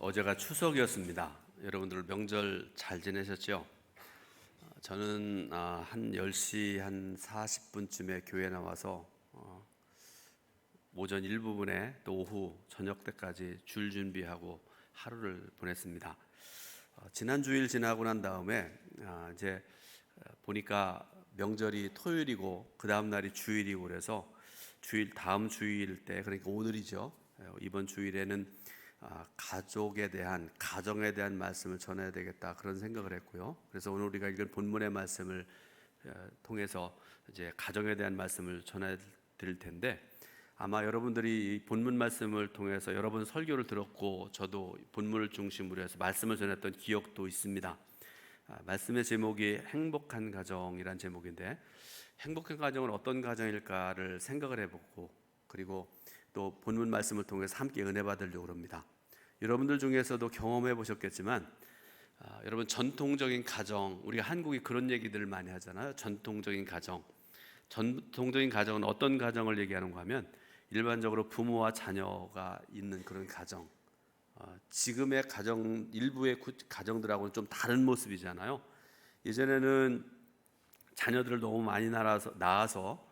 어제가 추석이었습니다. 여러분들 명절 잘 지내셨죠? 저는 한 10시 한 40분쯤에 교회 나와서 오전 일부분에 또 오후 저녁 때까지 줄 준비하고 하루를 보냈습니다. 지난 주일 지나고 난 다음에 이제 보니까 명절이 토요일이고 그 다음 날이 주일이고 그래서 주일 다음 주일 때, 그러니까 오늘이죠. 이번 주일에는 가족에 대한, 가정에 대한 말씀을 전해야 되겠다, 그런 생각을 했고요. 그래서 오늘 우리가 읽은 본문의 말씀을 통해서 이제 가정에 대한 말씀을 전해 드릴 텐데, 아마 여러분들이 이 본문 말씀을 통해서 여러 번 설교를 들었고 저도 본문을 중심으로 해서 말씀을 전했던 기억도 있습니다. 말씀의 제목이 행복한 가정이란 제목인데, 행복한 가정은 어떤 가정일까를 생각을 해보고, 그리고 또 본문 말씀을 통해서 함께 은혜 받으려고 합니다. 여러분들 중에서도 경험해 보셨겠지만 여러분, 전통적인 가정, 우리가 한국이 그런 얘기들을 많이 하잖아요. 전통적인 가정. 전통적인 가정은 어떤 가정을 얘기하는가 하면 일반적으로 부모와 자녀가 있는 그런 가정. 지금의 가정, 일부의 가정들하고는 좀 다른 모습이잖아요. 예전에는 자녀들을 너무 많이 낳아서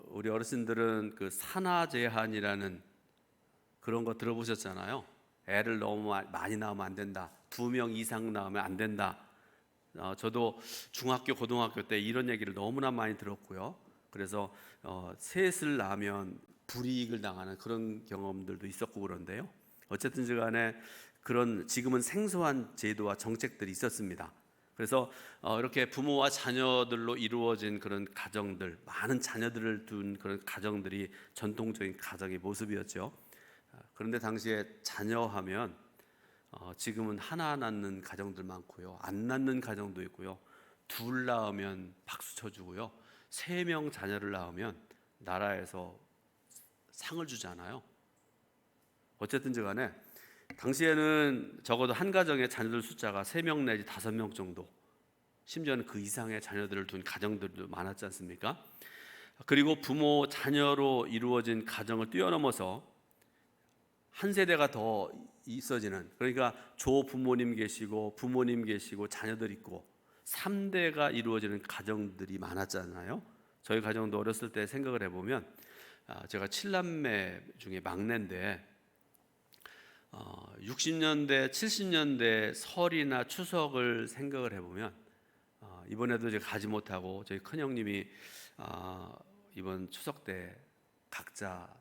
우리 어르신들은 그 산하 제한이라는 그런 거 들어보셨잖아요. 애를 너무 많이 낳으면 안 된다. 2명 이상 낳으면 안 된다. 저도 중학교, 고등학교 때 이런 얘기를 너무나 많이 들었고요. 그래서 셋을 낳으면 불이익을 당하는 그런 경험들도 있었고 그런데요. 어쨌든 간에 그런 지금은 생소한 제도와 정책들이 있었습니다. 그래서 이렇게 부모와 자녀들로 이루어진 그런 가정들, 많은 자녀들을 둔 그런 가정들이 전통적인 가정의 모습이었죠. 그런데 당시에 자녀하면 지금은 하나 낳는 가정들 많고요, 안 낳는 가정도 있고요, 둘 낳으면 박수 쳐주고요, 3명 자녀를 낳으면 나라에서 상을 주잖아요. 어쨌든 간에 당시에는 적어도 한 가정의 자녀들 숫자가 3명 내지 5명 정도, 심지어는 그 이상의 자녀들을 둔 가정들도 많았지 않습니까? 그리고 부모, 자녀로 이루어진 가정을 뛰어넘어서 한 세대가 더 있어지는, 그러니까 조부모님 계시고 부모님 계시고 자녀들 있고 3대가 이루어지는 가정들이 많았잖아요. 저희 가정도 어렸을 때 생각을 해보면 제가 7남매 중에 막내인데 60년대, 70년대 설이나 추석을 생각을 해보면 이번에도 이제 가지 못하고 저희 큰형님이 이번 추석 때 각자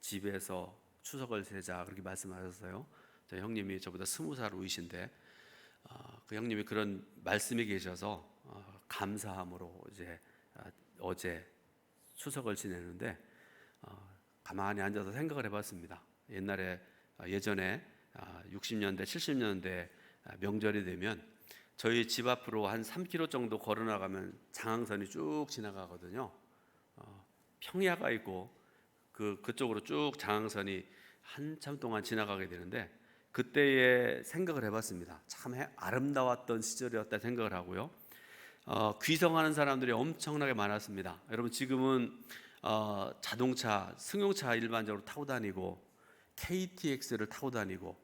집에서 추석을 세자 그렇게 말씀하셨어요. 저희 형님이 저보다 20살 위신데 그 형님이 그런 말씀이 계셔서 감사함으로 이제 어제 추석을 지내는데 가만히 앉아서 생각을 해봤습니다. 예전에 60년대, 70년대 명절이 되면 저희 집 앞으로 한 3km 정도 걸어 나가면 장항선이 쭉 지나가거든요. 평야가 있고 그쪽으로 쭉 장항선이 한참 동안 지나가게 되는데, 그때의 생각을 해봤습니다. 참 아름다웠던 시절이었다 생각을 하고요. 귀성하는 사람들이 엄청나게 많았습니다. 여러분, 지금은 자동차, 승용차 일반적으로 타고 다니고 KTX를 타고 다니고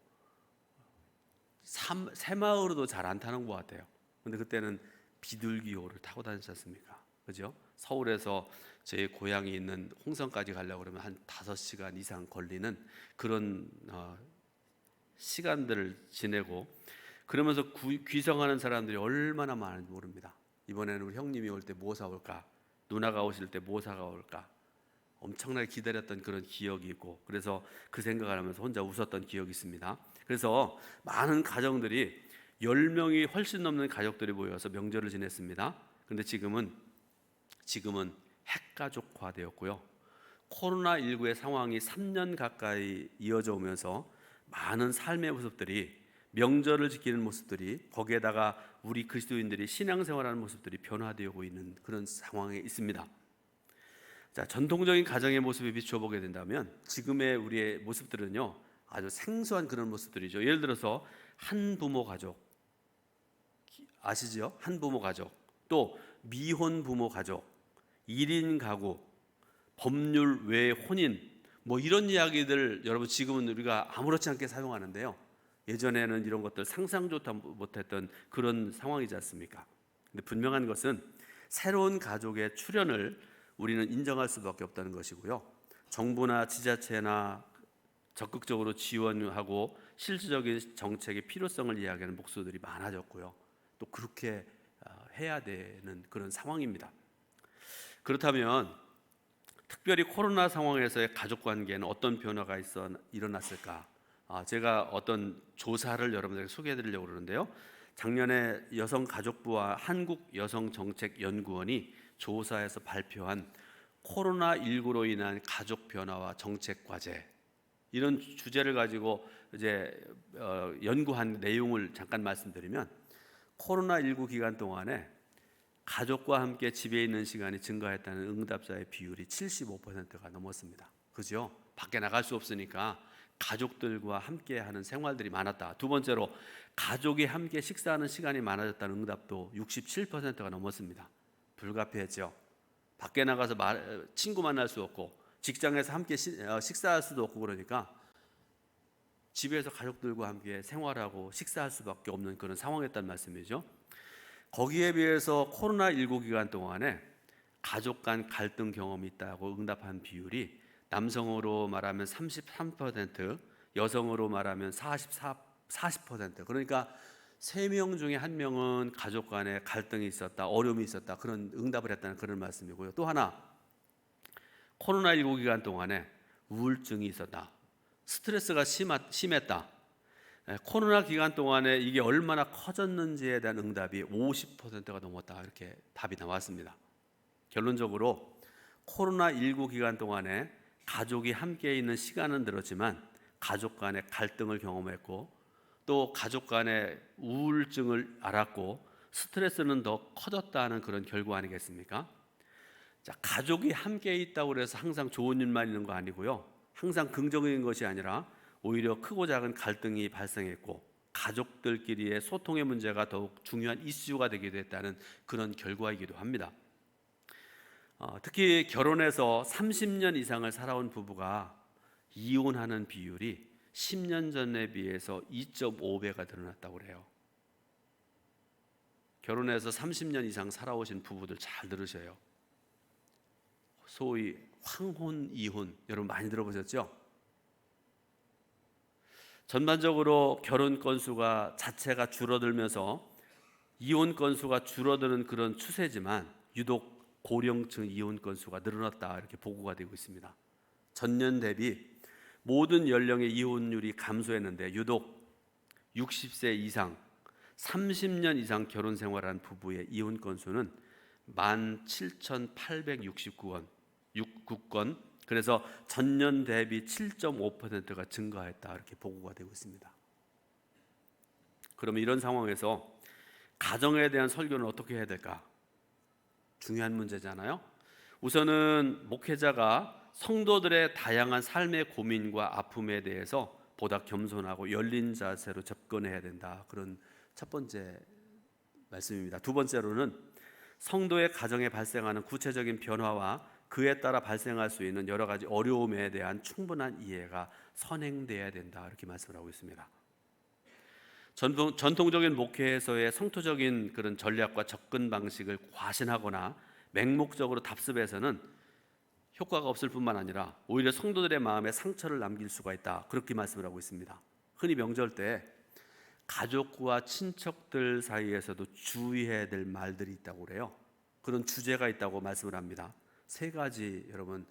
새마을로도 잘 안 타는 것 같아요. 근데 그때는 비둘기호를 타고 다녔지 않습니까? 그죠? 서울에서 제 고향이 있는 홍성까지 가려고 그러면 한 5시간 이상 걸리는 그런 시간들을 지내고, 그러면서 귀성하는 사람들이 얼마나 많은지 모릅니다. 이번에는 우리 형님이 올 때 뭐 사올까, 누나가 오실 때 뭐 사올까 엄청나게 기다렸던 그런 기억이 있고, 그래서 그 생각을 하면서 혼자 웃었던 기억이 있습니다. 그래서 많은 가정들이 10명이 훨씬 넘는 가족들이 모여서 명절을 지냈습니다. 그런데 지금은 핵가족화되었고요. 코로나19의 상황이 3년 가까이 이어져 오면서 많은 삶의 모습들이, 명절을 지키는 모습들이, 거기에다가 우리 그리스도인들이 신앙생활하는 모습들이 변화되고 있는 그런 상황에 있습니다. 자, 전통적인 가정의 모습에 비추어 보게 된다면 지금의 우리의 모습들은요, 아주 생소한 그런 모습들이죠. 예를 들어서 한부모 가족 아시죠? 한부모 가족, 또 미혼 부모 가족, 1인 가구, 법률 외 혼인, 뭐 이런 이야기들 여러분 지금은 우리가 아무렇지 않게 사용하는데요. 예전에는 이런 것들 상상조차 못했던 그런 상황이지 않습니까? 근데 분명한 것은 새로운 가족의 출현을 우리는 인정할 수밖에 없다는 것이고요. 정부나 지자체나 적극적으로 지원하고 실질적인 정책의 필요성을 이야기하는 목소리들이 많아졌고요. 또 그렇게 해야 되는 그런 상황입니다. 그렇다면 특별히 코로나 상황에서의 가족 관계에는 어떤 변화가 일어났을까? 제가 어떤 조사를 여러분들에게 소개해 드리려고 그러는데요. 작년에 여성가족부와 한국여성정책연구원이 조사에서 발표한 코로나19로 인한 가족 변화와 정책 과제, 이런 주제를 가지고 이제 연구한 내용을 잠깐 말씀드리면, 코로나19 기간 동안에 가족과 함께 집에 있는 시간이 증가했다는 응답자의 비율이 75%가 넘었습니다. 그죠? 밖에 나갈 수 없으니까 가족들과 함께 하는 생활들이 많았다. 두 번째로, 가족이 함께 식사하는 시간이 많아졌다는 응답도 67%가 넘었습니다. 불가피했죠. 밖에 나가서 친구 만날 수 없고 직장에서 함께 식사할 수도 없고, 그러니까 집에서 가족들과 함께 생활하고 식사할 수밖에 없는 그런 상황이었단 말씀이죠. 거기에 비해서 코로나19 기간 동안에 가족 간 갈등 경험이 있다고 응답한 비율이 남성으로 말하면 33%, 여성으로 말하면 40%. 그러니까 3명 중에 1명은 가족 간에 갈등이 있었다, 어려움이 있었다, 그런 응답을 했다는 그런 말씀이고요. 또 하나, 코로나19 기간 동안에 우울증이 있었다, 스트레스가 심했다. 코로나 기간 동안에 이게 얼마나 커졌는지에 대한 응답이 50%가 넘었다, 이렇게 답이 나왔습니다. 결론적으로 코로나19 기간 동안에 가족이 함께 있는 시간은 늘었지만 가족 간의 갈등을 경험했고, 또 가족 간의 우울증을 알았고, 스트레스는 더 커졌다는 그런 결과 아니겠습니까? 자, 가족이 함께 있다고 해서 항상 좋은 일만 있는 거 아니고요. 항상 긍정적인 것이 아니라 오히려 크고 작은 갈등이 발생했고, 가족들끼리의 소통의 문제가 더욱 중요한 이슈가 되기도 했다는 그런 결과이기도 합니다. 특히 결혼해서 30년 이상을 살아온 부부가 이혼하는 비율이 10년 전에 비해서 2.5배가 늘어났다고 그래요. 결혼해서 30년 이상 살아오신 부부들 잘 들으셔요. 소위 황혼, 이혼, 여러분 많이 들어보셨죠? 전반적으로 결혼 건수가 자체가 줄어들면서 이혼 건수가 줄어드는 그런 추세지만 유독 고령층 이혼 건수가 늘어났다, 이렇게 보고가 되고 있습니다. 전년 대비 모든 연령의 이혼율이 감소했는데 유독 60세 이상 30년 이상 결혼 생활한 부부의 이혼 건수는 17,869건, 그래서 전년 대비 7.5%가 증가했다, 이렇게 보고가 되고 있습니다. 그러면 이런 상황에서 가정에 대한 설교는 어떻게 해야 될까? 중요한 문제잖아요. 우선은 목회자가 성도들의 다양한 삶의 고민과 아픔에 대해서 보다 겸손하고 열린 자세로 접근해야 된다, 그런 첫 번째 말씀입니다. 두 번째로는 성도의 가정에 발생하는 구체적인 변화와 그에 따라 발생할 수 있는 여러 가지 어려움에 대한 충분한 이해가 선행돼야 된다, 이렇게 말씀을 하고 있습니다. 전통적인 목회에서의 성토적인 그런 전략과 접근 방식을 과신하거나 맹목적으로 답습해서는 효과가 없을 뿐만 아니라 오히려 성도들의 마음에 상처를 남길 수가 있다, 그렇게 말씀을 하고 있습니다. 흔히 명절 때 가족과 친척들 사이에서도 주의해야 될 말들이 있다고 그래요. 그런 주제가 있다고 말씀을 합니다. 3가지, 여러분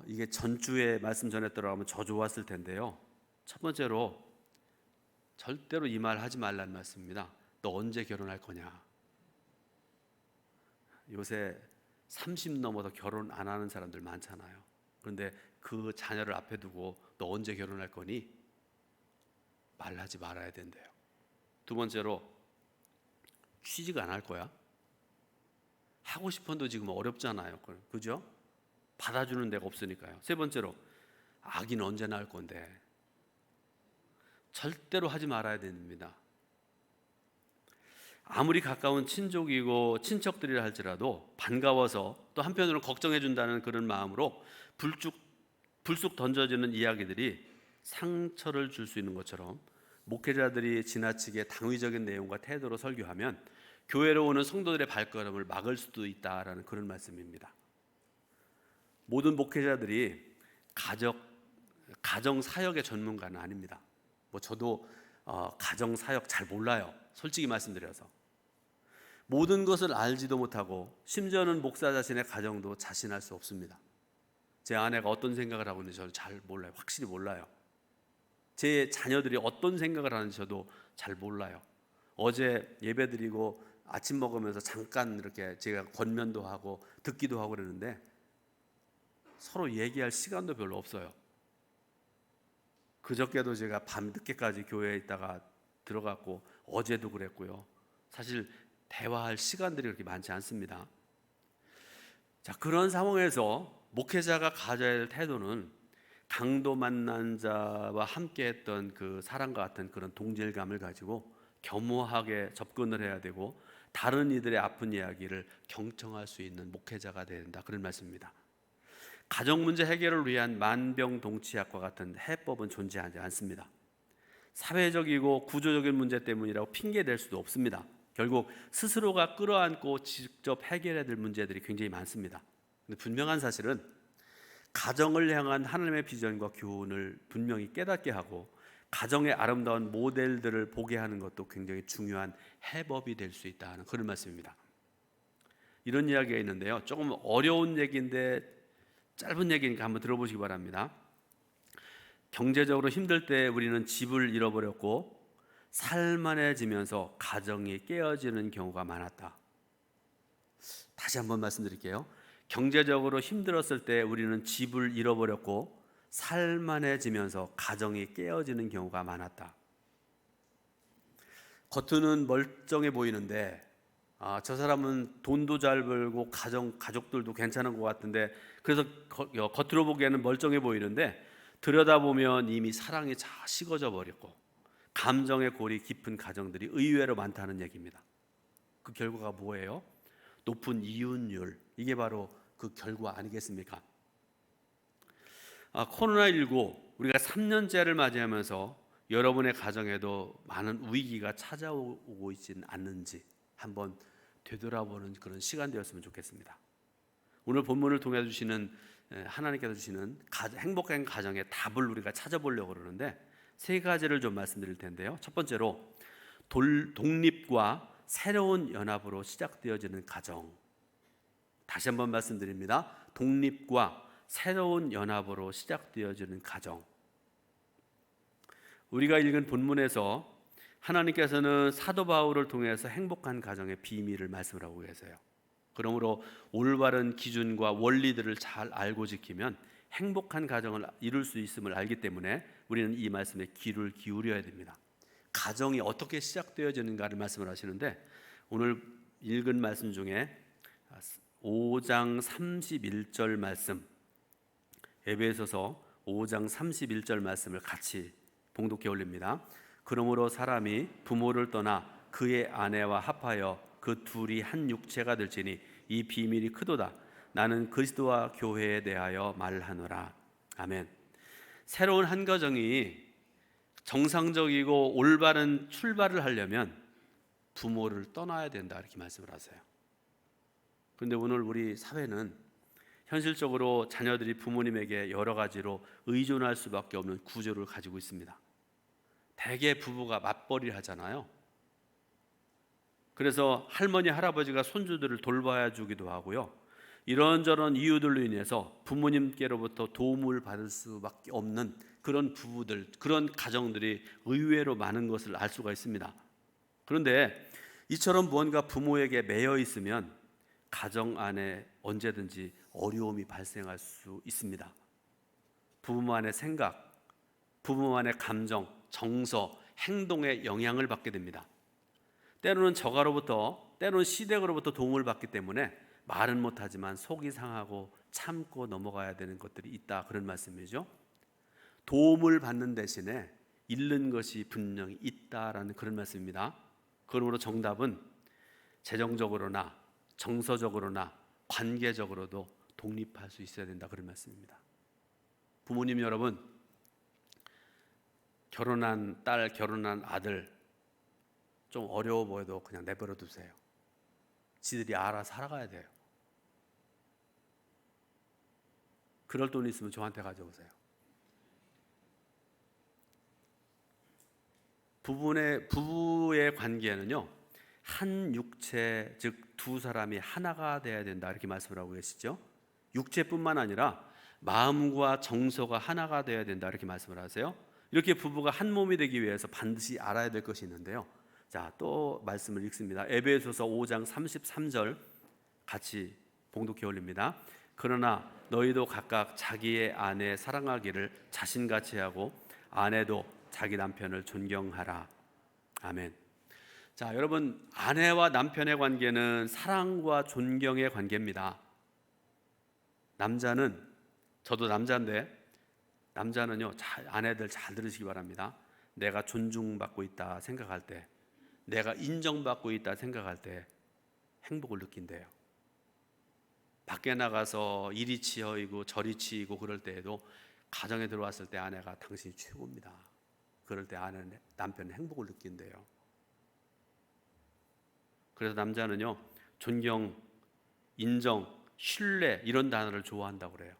이게 전주에 말씀 전했더라고 하면 저 좋았을 텐데요. 첫 번째로, 절대로 이 말 하지 말라는 말씀입니다. 너 언제 결혼할 거냐? 요새 30 넘어서 결혼 안 하는 사람들 많잖아요. 그런데 그 자녀를 앞에 두고 너 언제 결혼할 거니? 말하지 말아야 된대요. 두 번째로, 취직 안 할 거야? 하고 싶어도 지금 어렵잖아요. 그죠? 받아주는 데가 없으니까요. 세 번째로, 아기는 언제 낳을 건데? 절대로 하지 말아야 됩니다. 아무리 가까운 친족이고 친척들이라 할지라도 반가워서 또 한편으로는 걱정해 준다는 그런 마음으로 불쑥 던져지는 이야기들이 상처를 줄 수 있는 것처럼 목회자들이 지나치게 당위적인 내용과 태도로 설교하면 교회로 오는 성도들의 발걸음을 막을 수도 있다라는 그런 말씀입니다. 모든 목회자들이 가정 사역의 전문가는 아닙니다. 저도 가정 사역 잘 몰라요. 솔직히 말씀드려서 모든 것을 알지도 못하고 심지어는 목사 자신의 가정도 자신할 수 없습니다. 제 아내가 어떤 생각을 하고 있는지 저는 잘 몰라요. 확실히 몰라요. 제 자녀들이 어떤 생각을 하는지 저도 잘 몰라요. 어제 예배드리고 아침 먹으면서 잠깐 이렇게 제가 권면도 하고 듣기도 하고 그러는데 서로 얘기할 시간도 별로 없어요. 그저께도 제가 밤 늦게까지 교회에 있다가 들어갔고 어제도 그랬고요. 사실 대화할 시간들이 그렇게 많지 않습니다. 자, 그런 상황에서 목회자가 가져야 할 태도는 강도 만난 자와 함께했던 그 사람과 같은 그런 동질감을 가지고 겸허하게 접근을 해야 되고 다른 이들의 아픈 이야기를 경청할 수 있는 목회자가 돼야 된다, 그런 말씀입니다. 가정 문제 해결을 위한 만병통치약과 같은 해법은 존재하지 않습니다. 사회적이고 구조적인 문제 때문이라고 핑계댈 수도 없습니다. 결국 스스로가 끌어안고 직접 해결해야 될 문제들이 굉장히 많습니다. 근데 분명한 사실은 가정을 향한 하나님의 비전과 교훈을 분명히 깨닫게 하고 가정의 아름다운 모델들을 보게 하는 것도 굉장히 중요한 해법이 될 수 있다는 그런 말씀입니다. 이런 이야기가 있는데요, 조금 어려운 얘기인데 짧은 얘기니까 한번 들어보시기 바랍니다. 경제적으로 힘들 때 우리는 집을 잃어버렸고 살만해지면서 가정이 깨어지는 경우가 많았다. 다시 한번 말씀드릴게요. 경제적으로 힘들었을 때 우리는 집을 잃어버렸고 살만해지면서 가정이 깨어지는 경우가 많았다. 겉으로는 멀쩡해 보이는데 저 사람은 돈도 잘 벌고 가족들도 괜찮은 것 같은데, 그래서 겉으로 보기에는 멀쩡해 보이는데 들여다보면 이미 사랑이 다 식어져 버렸고 감정의 골이 깊은 가정들이 의외로 많다는 얘기입니다. 그 결과가 뭐예요? 높은 이혼율, 이게 바로 그 결과 아니겠습니까? 코로나19 우리가 3년째를 맞이하면서 여러분의 가정에도 많은 위기가 찾아오고 있지는 않는지 한번 되돌아보는 그런 시간 되었으면 좋겠습니다. 오늘 본문을 통해 주시는 하나님께서 주시는 행복한 가정의 답을 우리가 찾아보려고 그러는데 세 가지를 좀 말씀드릴 텐데요. 첫 번째로 독립과 새로운 연합으로 시작되어지는 가정. 다시 한번 말씀드립니다. 독립과 새로운 연합으로 시작되어지는 가정. 우리가 읽은 본문에서 하나님께서는 사도 바울을 통해서 행복한 가정의 비밀을 말씀을 하고 계세요. 그러므로 올바른 기준과 원리들을 잘 알고 지키면 행복한 가정을 이룰 수 있음을 알기 때문에 우리는 이 말씀에 귀를 기울여야 됩니다. 가정이 어떻게 시작되어지는가를 말씀을 하시는데 오늘 읽은 말씀 중에 5장 31절 말씀, 에베소서 5장 31절 말씀을 같이 봉독해 올립니다. 그러므로 사람이 부모를 떠나 그의 아내와 합하여 그 둘이 한 육체가 될지니 이 비밀이 크도다. 나는 그리스도와 교회에 대하여 말하노라. 아멘. 새로운 한 가정이 정상적이고 올바른 출발을 하려면 부모를 떠나야 된다, 이렇게 말씀을 하세요. 그런데 오늘 우리 사회는 현실적으로 자녀들이 부모님에게 여러 가지로 의존할 수밖에 없는 구조를 가지고 있습니다. 대개 부부가 맞벌이를 하잖아요. 그래서 할머니, 할아버지가 손주들을 돌봐야 주기도 하고요. 이런저런 이유들로 인해서 부모님께로부터 도움을 받을 수밖에 없는 그런 부부들, 그런 가정들이 의외로 많은 것을 알 수가 있습니다. 그런데 이처럼 무언가 부모에게 매여 있으면 가정 안에 언제든지 어려움이 발생할 수 있습니다. 부모만의 생각, 부모만의 감정, 정서, 행동에 영향을 받게 됩니다. 때로는 저가로부터, 때로는 시댁으로부터 도움을 받기 때문에 말은 못하지만 속이 상하고 참고 넘어가야 되는 것들이 있다, 그런 말씀이죠. 도움을 받는 대신에 잃는 것이 분명히 있다라는 그런 말씀입니다. 그러므로 정답은 재정적으로나 정서적으로나 관계적으로도 독립할 수 있어야 된다, 그런 말씀입니다. 부모님 여러분, 결혼한 딸, 결혼한 아들 좀 어려워 보여도 그냥 내버려 두세요. 지들이 알아서 살아가야 돼요. 그럴 돈 있으면 저한테 가져오세요. 부부의 관계는요, 한 육체, 즉 두 사람이 하나가 돼야 된다 이렇게 말씀을 하고 계시죠. 육체뿐만 아니라 마음과 정서가 하나가 돼야 된다 이렇게 말씀을 하세요. 이렇게 부부가 한 몸이 되기 위해서 반드시 알아야 될 것이 있는데요. 자, 또 말씀을 읽습니다. 에베소서 5장 33절 같이 봉독해 올립니다. 그러나 너희도 각각 자기의 아내 사랑하기를 자신같이 하고 아내도 자기 남편을 존경하라. 아멘. 자, 여러분, 아내와 남편의 관계는 사랑과 존경의 관계입니다. 남자는, 저도 남자인데, 남자는요, 아내들 잘 들으시기 바랍니다. 내가 존중받고 있다 생각할 때, 내가 인정받고 있다 생각할 때 행복을 느낀대요. 밖에 나가서 이리 치이고 저리 치이고 그럴 때에도 가정에 들어왔을 때 아내가 당신이 최고입니다. 그럴 때 남편은 행복을 느낀대요. 그래서 남자는요, 존경, 인정, 신뢰 이런 단어를 좋아한다고 그래요.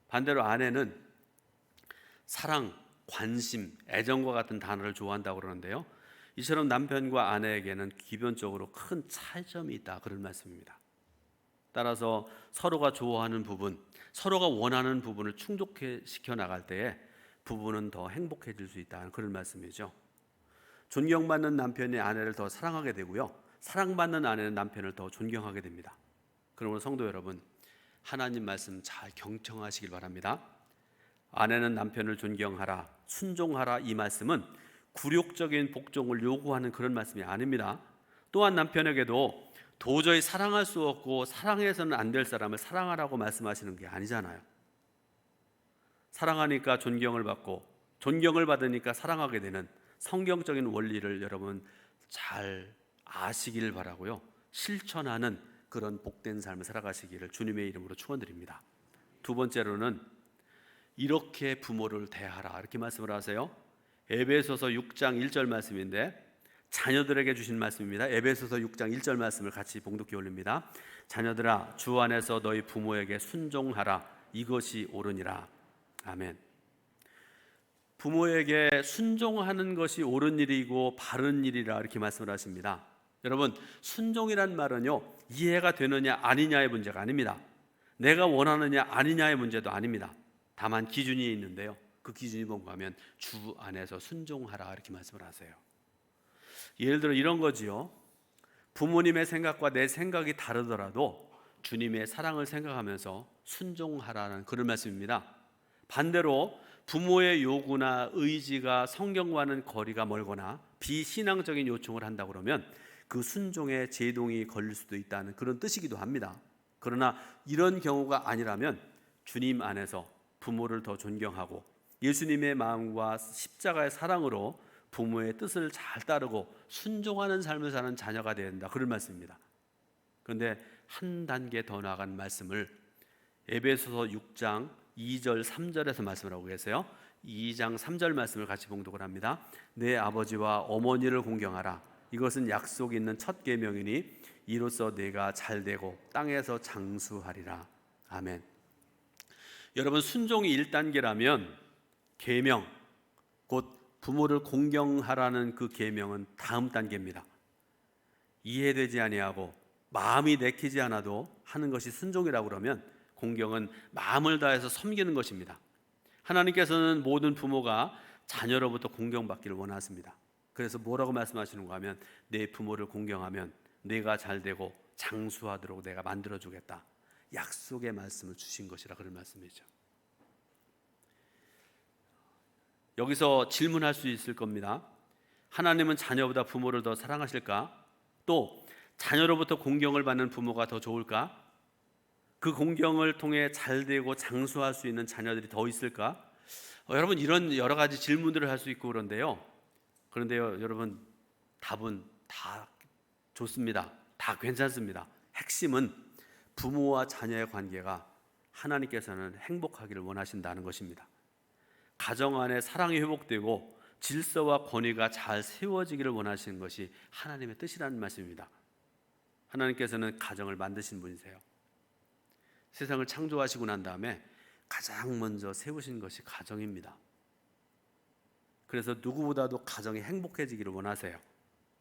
반대로 아내는 사랑, 관심, 애정과 같은 단어를 좋아한다고 그러는데요. 이처럼 남편과 아내에게는 기본적으로 큰 차이점이 있다 그런 말씀입니다. 따라서 서로가 좋아하는 부분, 서로가 원하는 부분을 충족시켜 나갈 때에 부부는 더 행복해질 수 있다는 그런 말씀이죠. 존경받는 남편이 아내를 더 사랑하게 되고요, 사랑받는 아내는 남편을 더 존경하게 됩니다. 그러므로 성도 여러분, 하나님 말씀 잘 경청하시길 바랍니다. 아내는 남편을 존경하라, 순종하라, 이 말씀은 굴욕적인 복종을 요구하는 그런 말씀이 아닙니다. 또한 남편에게도 도저히 사랑할 수 없고 사랑해서는 안 될 사람을 사랑하라고 말씀하시는 게 아니잖아요. 사랑하니까 존경을 받고 존경을 받으니까 사랑하게 되는 성경적인 원리를 여러분 잘 아시길 바라고요, 실천하는 그런 복된 삶을 살아가시기를 주님의 이름으로 축원드립니다. 두 번째로는 이렇게 부모를 대하라 이렇게 말씀을 하세요. 에베소서 6장 1절 말씀인데 자녀들에게 주신 말씀입니다. 에베소서 6장 1절 말씀을 같이 봉독해 올립니다. 자녀들아, 주 안에서 너희 부모에게 순종하라, 이것이 옳으니라. 아멘. 부모에게 순종하는 것이 옳은 일이고 바른 일이라 이렇게 말씀을 하십니다. 여러분, 순종이란 말은요, 이해가 되느냐 아니냐의 문제가 아닙니다. 내가 원하느냐 아니냐의 문제도 아닙니다. 다만 기준이 있는데요, 그 기준이 뭔가 하면 주 안에서 순종하라 이렇게 말씀을 하세요. 예를 들어 이런 거지요. 부모님의 생각과 내 생각이 다르더라도 주님의 사랑을 생각하면서 순종하라는 그런 말씀입니다. 반대로 부모의 요구나 의지가 성경과는 거리가 멀거나 비신앙적인 요청을 한다 그러면 그 순종에 제동이 걸릴 수도 있다는 그런 뜻이기도 합니다. 그러나 이런 경우가 아니라면 주님 안에서 부모를 더 존경하고 예수님의 마음과 십자가의 사랑으로 부모의 뜻을 잘 따르고 순종하는 삶을 사는 자녀가 되어야 된다 그런 말씀입니다. 그런데 한 단계 더 나아간 말씀을 에베소서 6장 2절 3절에서 말씀을 하고 계세요. 2장 3절 말씀을 같이 봉독을 합니다. 내 아버지와 어머니를 공경하라. 이것은 약속 있는 첫 계명이니 이로써 내가 잘되고 땅에서 장수하리라. 아멘. 여러분, 순종이 1단계라면 계명, 곧 부모를 공경하라는 그 계명은 다음 단계입니다. 이해되지 아니하고 마음이 내키지 않아도 하는 것이 순종이라고 그러면 공경은 마음을 다해서 섬기는 것입니다. 하나님께서는 모든 부모가 자녀로부터 공경받기를 원하십니다. 그래서 뭐라고 말씀하시는가 하면 내 부모를 공경하면 내가 잘되고 장수하도록 내가 만들어주겠다, 약속의 말씀을 주신 것이라 그런 말씀이죠. 여기서 질문할 수 있을 겁니다. 하나님은 자녀보다 부모를 더 사랑하실까? 또 자녀로부터 공경을 받는 부모가 더 좋을까? 그 공경을 통해 잘되고 장수할 수 있는 자녀들이 더 있을까? 여러분, 이런 여러 가지 질문들을 할 수 있고 그런데요, 여러분, 답은 다 좋습니다. 다 괜찮습니다. 핵심은 부모와 자녀의 관계가 하나님께서는 행복하기를 원하신다는 것입니다. 가정 안에 사랑이 회복되고 질서와 권위가 잘 세워지기를 원하시는 것이 하나님의 뜻이라는 말씀입니다. 하나님께서는 가정을 만드신 분이세요. 세상을 창조하시고 난 다음에 가장 먼저 세우신 것이 가정입니다. 그래서 누구보다도 가정이 행복해지기를 원하세요.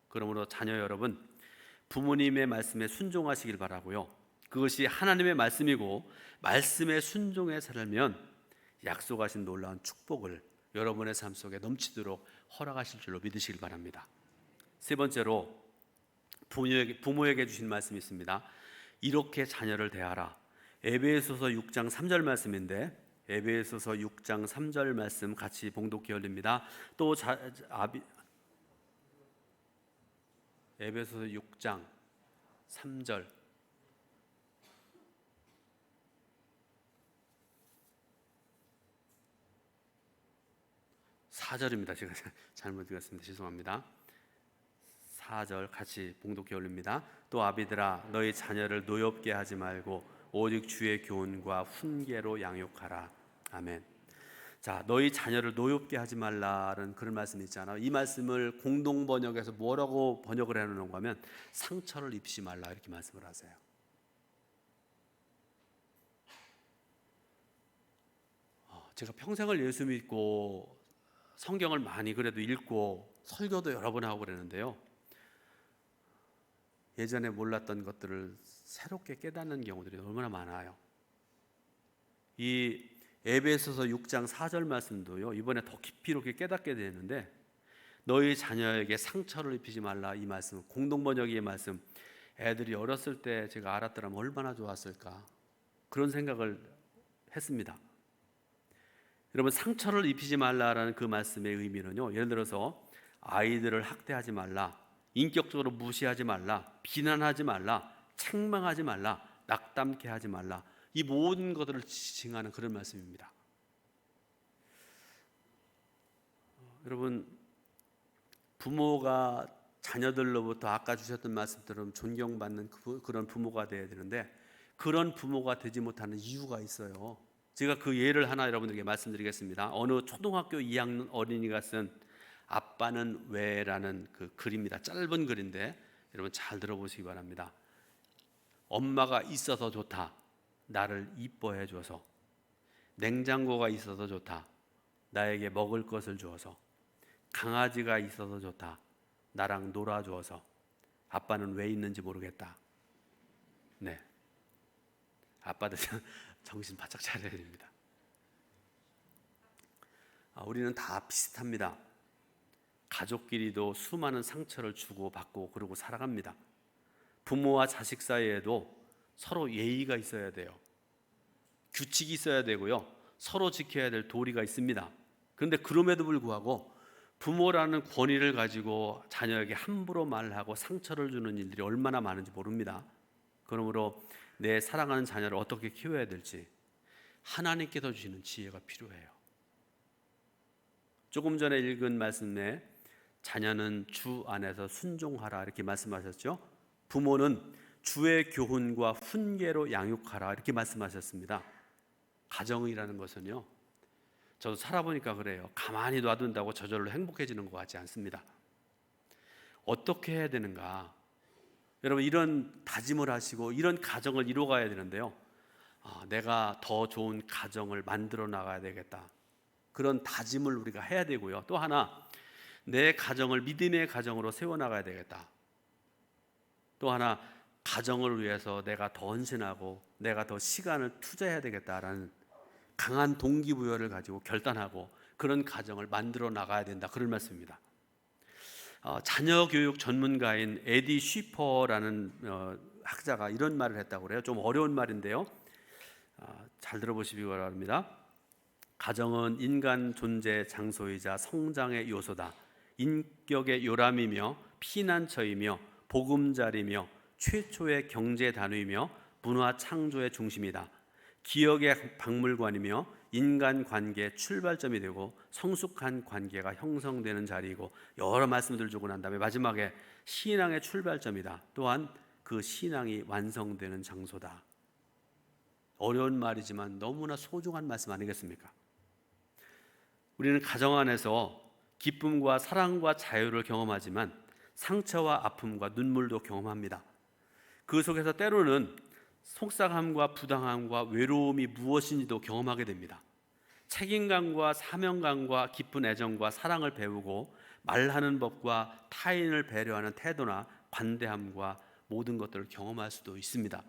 그러므로 자녀 여러분, 부모님의 말씀에 순종하시길 바라고요. 그것이 하나님의 말씀이고 말씀에 순종해 살면 약속하신 놀라운 축복을 여러분의 삶 속에 넘치도록 허락하실 줄로 믿으시길 바랍니다. 세 번째로 부모에게 주신 말씀이 있습니다. 이렇게 자녀를 대하라. 에베소서 6장 3절 말씀인데, 에베소서 6장 3절 말씀 같이 봉독해 올립니다. 또 에베소서 6장 3절 4절입니다. 제가 잘못 읽었습니다. 죄송합니다. 4절 같이 봉독해 올립니다. 또 아비들아 너희 자녀를 노엽게 하지 말고 오직 주의 교훈과 훈계로 양육하라. 아멘. 자, 너희 자녀를 노엽게 하지 말라는 그런 말씀이 있잖아요. 이 말씀을 공동 번역에서 뭐라고 번역을 해놓는가 하면 상처를 입히지 말라 이렇게 말씀을 하세요. 제가 평생을 예수 믿고 성경을 많이 그래도 읽고 설교도 여러 번 하고 그랬는데요, 예전에 몰랐던 것들을 새롭게 깨닫는 경우들이 얼마나 많아요. 이 에베소서 6장 4절 말씀도요, 이번에 더 깊이 이렇게 깨닫게 되는데, 너희 자녀에게 상처를 입히지 말라 이 말씀, 공동번역의 말씀, 애들이 어렸을 때 제가 알았더라면 얼마나 좋았을까 그런 생각을 했습니다. 여러분, 상처를 입히지 말라라는 그 말씀의 의미는요, 예를 들어서 아이들을 학대하지 말라, 인격적으로 무시하지 말라, 비난하지 말라, 책망하지 말라, 낙담케 하지 말라, 이 모든 것들을 지칭하는 그런 말씀입니다. 여러분, 부모가 자녀들로부터 아까 주셨던 말씀처럼 존경받는 그런 부모가 되어야 되는데, 그런 부모가 되지 못하는 이유가 있어요. 제가 그 예를 하나 여러분들에게 말씀드리겠습니다. 어느 초등학교 2학년 어린이가 쓴 아빠는 왜라는 그 글입니다. 짧은 글인데 여러분 잘 들어보시기 바랍니다. 엄마가 있어서 좋다. 나를 이뻐해 줘서. 냉장고가 있어서 좋다. 나에게 먹을 것을 주어서. 강아지가 있어서 좋다. 나랑 놀아 주어서. 아빠는 왜 있는지 모르겠다. 네, 아빠들 정신 바짝 차려야 됩니다. 우리는 다 비슷합니다. 가족끼리도 수많은 상처를 주고 받고 그러고 살아갑니다. 부모와 자식 사이에도 서로 예의가 있어야 돼요. 규칙이 있어야 되고요. 서로 지켜야 될 도리가 있습니다. 그런데 그럼에도 불구하고 부모라는 권위를 가지고 자녀에게 함부로 말하고 상처를 주는 일들이 얼마나 많은지 모릅니다. 그러므로 내 사랑하는 자녀를 어떻게 키워야 될지 하나님께서 주시는 지혜가 필요해요. 조금 전에 읽은 말씀에 자녀는 주 안에서 순종하라 이렇게 말씀하셨죠. 부모는 주의 교훈과 훈계로 양육하라 이렇게 말씀하셨습니다. 가정이라는 것은요, 저도 살아보니까 그래요. 가만히 놔둔다고 저절로 행복해지는 것 같지 않습니다. 어떻게 해야 되는가? 여러분, 이런 다짐을 하시고 이런 가정을 이루어가야 되는데요, 내가 더 좋은 가정을 만들어 나가야 되겠다, 그런 다짐을 우리가 해야 되고요. 또 하나, 내 가정을 믿음의 가정으로 세워나가야 되겠다. 또 하나, 가정을 위해서 내가 더 헌신하고 내가 더 시간을 투자해야 되겠다라는 강한 동기부여를 가지고 결단하고 그런 가정을 만들어 나가야 된다, 그런 말씀입니다. 자녀 교육 전문가인 에디 쉬퍼라는 학자가 이런 말을 했다고 그래요. 좀 어려운 말인데요, 잘 들어보시기 바랍니다. 가정은 인간 존재 장소이자 성장의 요소다. 인격의 요람이며 피난처이며 보금자리며 최초의 경제 단위이며 문화 창조의 중심이다. 기억의 박물관이며 인간관계의 출발점이 되고 성숙한 관계가 형성되는 자리이고, 여러 말씀들을 주고 난 다음에 마지막에 신앙의 출발점이다. 또한 그 신앙이 완성되는 장소다. 어려운 말이지만 너무나 소중한 말씀 아니겠습니까? 우리는 가정 안에서 기쁨과 사랑과 자유를 경험하지만 상처와 아픔과 눈물도 경험합니다. 그 속에서 때로는 속상함과 부당함과 외로움이 무엇인지도 경험하게 됩니다. 책임감과 사명감과 깊은 애정과 사랑을 배우고 말하는 법과 타인을 배려하는 태도나 관대함과 모든 것들을 경험할 수도 있습니다.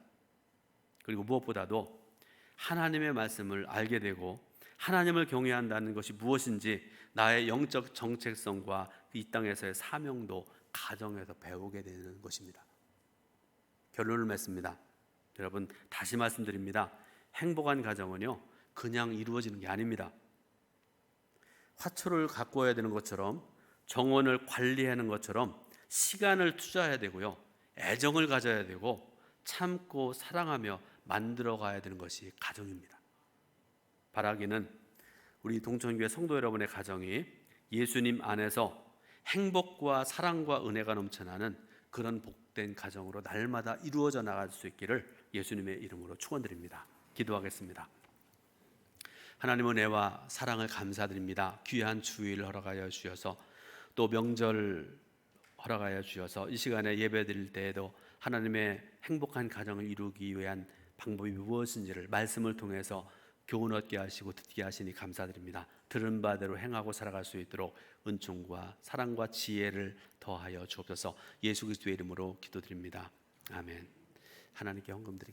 그리고 무엇보다도 하나님의 말씀을 알게 되고 하나님을 경외한다는 것이 무엇인지 나의 영적 정체성과 이 땅에서의 사명도 가정에서 배우게 되는 것입니다. 결론을 맺습니다. 여러분, 다시 말씀드립니다. 행복한 가정은요, 그냥 이루어지는 게 아닙니다. 화초를 가꿔야 되는 것처럼, 정원을 관리하는 것처럼 시간을 투자해야 되고요, 애정을 가져야 되고 참고 사랑하며 만들어 가야 되는 것이 가정입니다. 바라기는 우리 동천교회 성도 여러분의 가정이 예수님 안에서 행복과 사랑과 은혜가 넘쳐나는 그런 복된 가정으로 날마다 이루어져 나갈 수 있기를 예수님의 이름으로 축원드립니다. 기도하겠습니다. 하나님 은혜와 사랑을 감사드립니다. 귀한 주일 허락하여 주셔서 또 명절 허락하여 주셔서 이 시간에 예배드릴 때에도 하나님의 행복한 가정을 이루기 위한 방법이 무엇인지를 말씀을 통해서 교훈 얻게 하시고 듣게 하시니 감사드립니다. 들은 바대로 행하고 살아갈 수 있도록 은총과 사랑과 지혜를 더하여 주옵소서. 예수 그리스도의 이름으로 기도드립니다. 아멘. 하나님께 헌금 드리겠습니다.